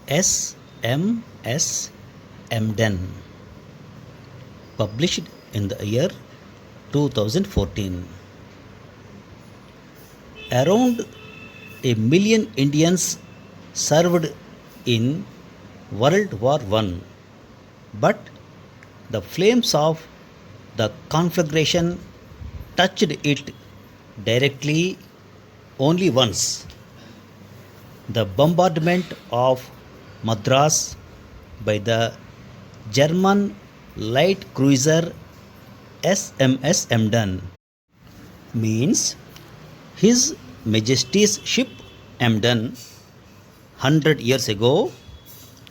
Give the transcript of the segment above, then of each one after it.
SMS Emden, published in the year 2014. Around a million Indians served in World War I, but the flames of the conflagration touched it directly only once. The bombardment of Madras by the German light cruiser SMS Emden means His Majesty's ship Emden 100 years ago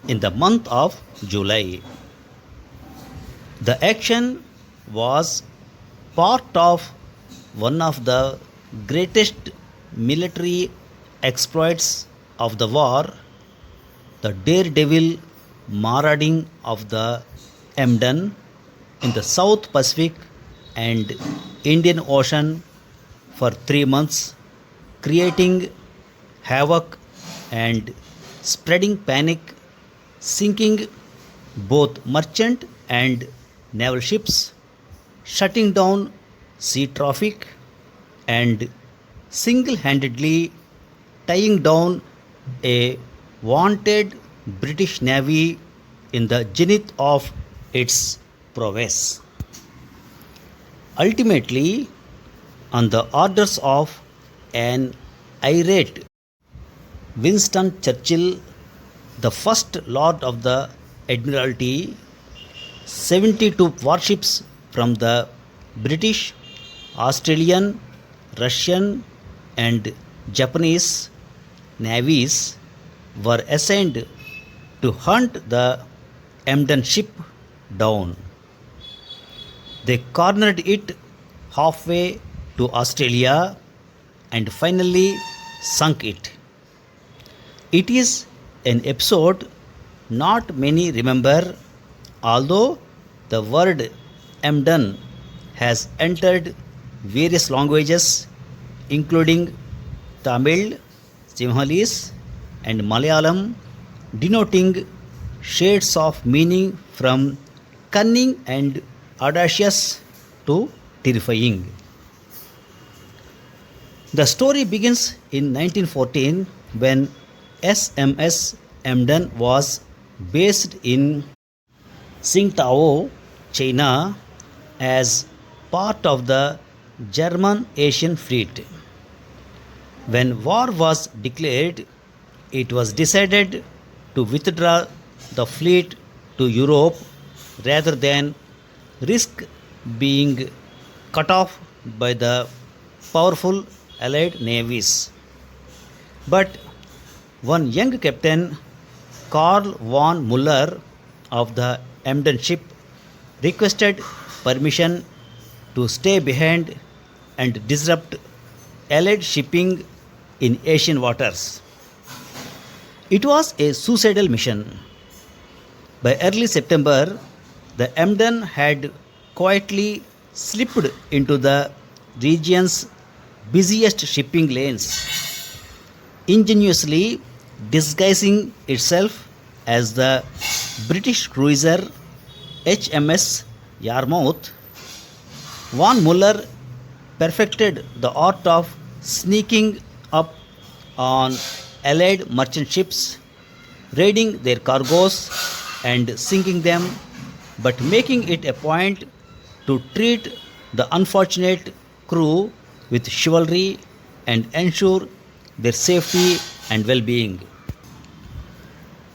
in the month of July. The action was part of one of the greatest military exploits of the war, the daredevil marauding of the Emden in the South Pacific and Indian Ocean for 3 months, creating havoc and spreading panic, sinking both merchant and naval ships, shutting down sea traffic, and single handedly tying down a wanted British Navy in the zenith of its prowess. Ultimately, on the orders of an irate Winston Churchill, the first Lord of the Admiralty, 72 warships from the British, Australian, Russian, and Japanese navies were assigned to hunt the Emden ship down. They cornered it halfway to Australia and finally sunk it. It is an episode not many remember, although the word Emden has entered various languages including Tamil, Sinhalese, and Malayalam, denoting shades of meaning from cunning and audacious to terrifying. The story begins in 1914 when SMS Emden was based in Tsingtao, China, as part of the German Asian Fleet. When war was declared, it was decided to withdraw the fleet to Europe rather than risk being cut off by the powerful Allied navies. But one young captain, Karl von Muller of the Emden ship, requested permission to stay behind and disrupt Allied shipping in Asian waters. It was a suicidal mission. By early September, the Emden had quietly slipped into the region's busiest shipping lanes, ingeniously disguising itself as the British cruiser HMS Yarmouth. Von Muller perfected the art of sneaking up on Allied merchant ships, raiding their cargoes and sinking them, but making it a point to treat the unfortunate crew with chivalry and ensure their safety and well being.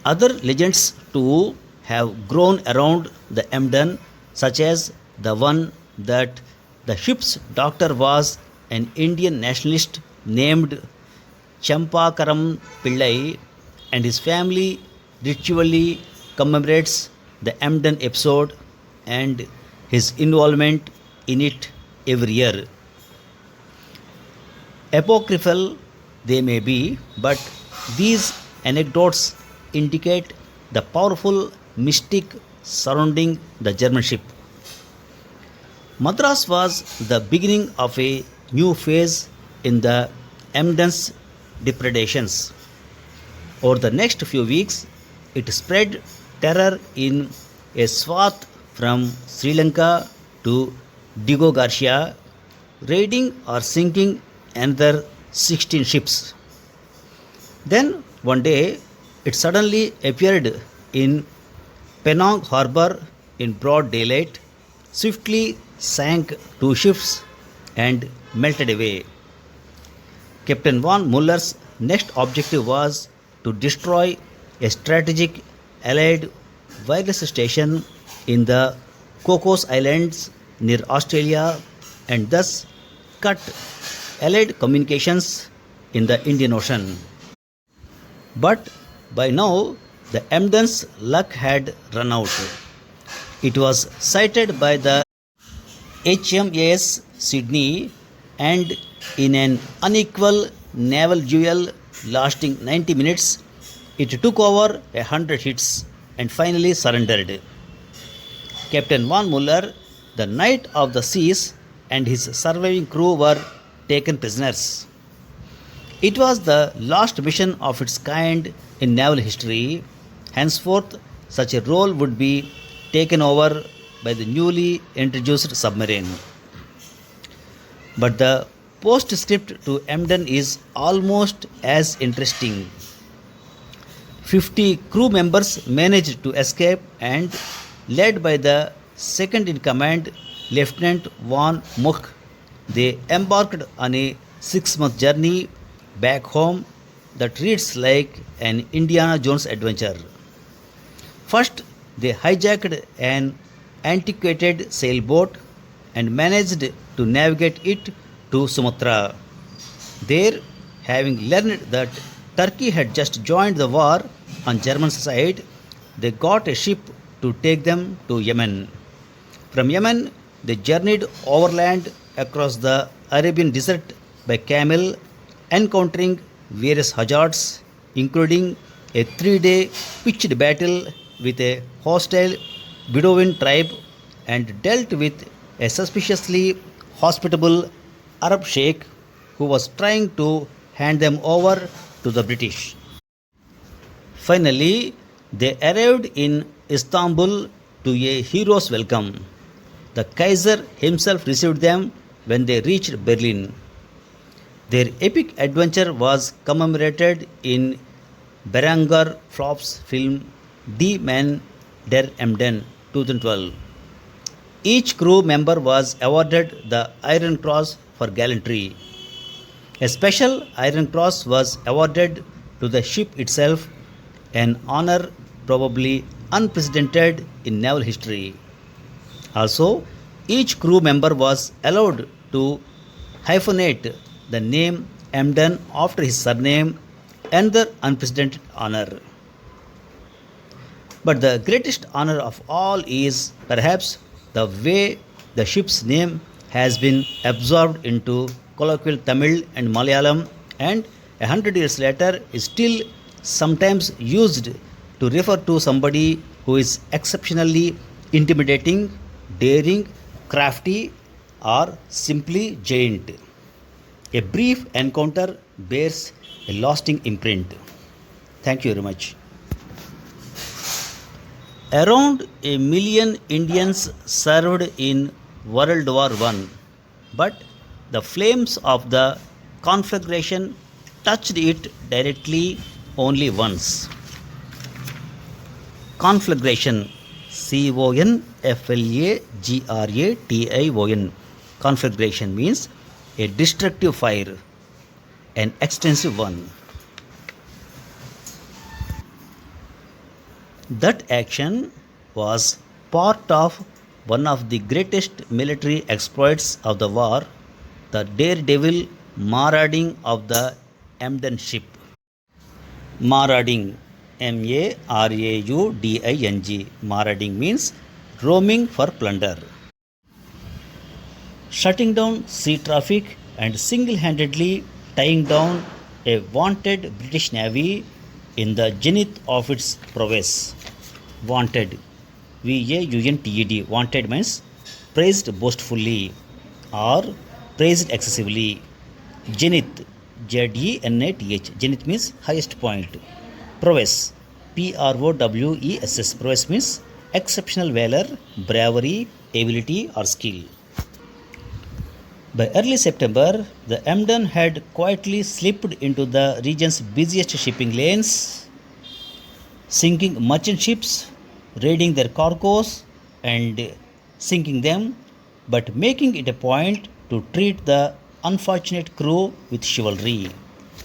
Other legends too have grown around the Emden, such as the one that the ship's doctor was an Indian nationalist named Champakaram Pillai, and his family ritually commemorates the Emden episode and his involvement in it every year. Apocryphal they may be, but these anecdotes indicate the powerful mystic surrounding the German ship. Madras was the beginning of a new phase in the Emden's depredations. Over the next few weeks, it spread terror in a swath from Sri Lanka to Diego Garcia, raiding or sinking another 16 ships. Then one day it suddenly appeared in Penang harbor in broad daylight, swiftly sank two ships and melted away. Captain von Muller's next objective was to destroy a strategic Allied wireless station in the Cocos Islands near Australia and thus cut Allied communications in the Indian Ocean. But by now, the Emden's luck had run out. It was sighted by the HMAS Sydney and in an unequal naval duel lasting 90 minutes, it took over 100 hits and finally surrendered. Captain von Muller, the Knight of the Seas, and his surviving crew were taken prisoners. It was the last mission of its kind in naval history. Henceforth, such a role would be taken over by the newly introduced submarine. But the postscript to Emden is almost as interesting. 50 crew members managed to escape and, led by the second in command, Lieutenant von Much, they embarked on a 6-month journey back home that reads like an Indiana Jones adventure. First, they hijacked an antiquated sailboat and managed to navigate it to Sumatra. There, having learned that Turkey had just joined the war on German side, they got a ship to take them to Yemen. From Yemen, they journeyed overland across the Arabian desert by camel, encountering various hazards, including a 3-day pitched battle with a hostile Bedouin tribe and dealt with a suspiciously hospitable Arab sheikh who was trying to hand them over to the British. Finally, they arrived in Istanbul to a hero's welcome. The Kaiser himself received them when they reached Berlin. Their epic adventure was commemorated in Berengar Flopp's film Die Man der Emden 2012. Each crew member was awarded the Iron Cross for gallantry. A special Iron Cross was awarded to the ship itself, an honor probably unprecedented in naval history. Also, each crew member was allowed to hyphenate the name Emden after his surname, another unprecedented honor. But the greatest honor of all is perhaps the way the ship's name has been absorbed into colloquial Tamil and Malayalam and 100 years later is still sometimes used to refer to somebody who is exceptionally intimidating, daring, crafty, or simply giant. A brief encounter bears a lasting imprint. Thank you very much. Around a million Indians served in World War I, but the flames of the conflagration touched it directly only once. Conflagration, Conflagration. Conflagration means a destructive fire, an extensive one. That action was part of one of the greatest military exploits of the war, the daredevil marauding of the Emden ship. Marauding, Marauding. Marauding means roaming for plunder. Shutting down sea traffic and single-handedly tying down a wanted British Navy in the zenith of its prowess. Wanted, Wanted. Wanted means praised boastfully or praised excessively. Zenith, Zenith. Zenith means highest point. Prowess, Prowess. Prowess means exceptional valor, bravery, ability, or skill. By early September, the Emden had quietly slipped into the region's busiest shipping lanes, sinking merchant ships, raiding their cargoes, and sinking them, but making it a point to treat the unfortunate crew with chivalry.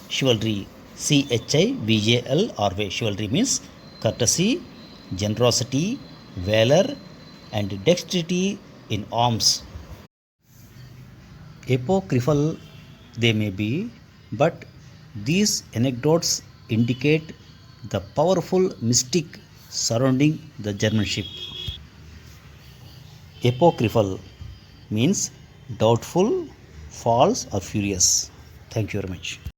Chivalry, CHIVAL, chivalry means courtesy, generosity, valor, and dexterity in arms. Apocryphal they may be, but these anecdotes indicate the powerful mystique surrounding the German ship. Apocryphal means doubtful, false, or furious. Thank you very much.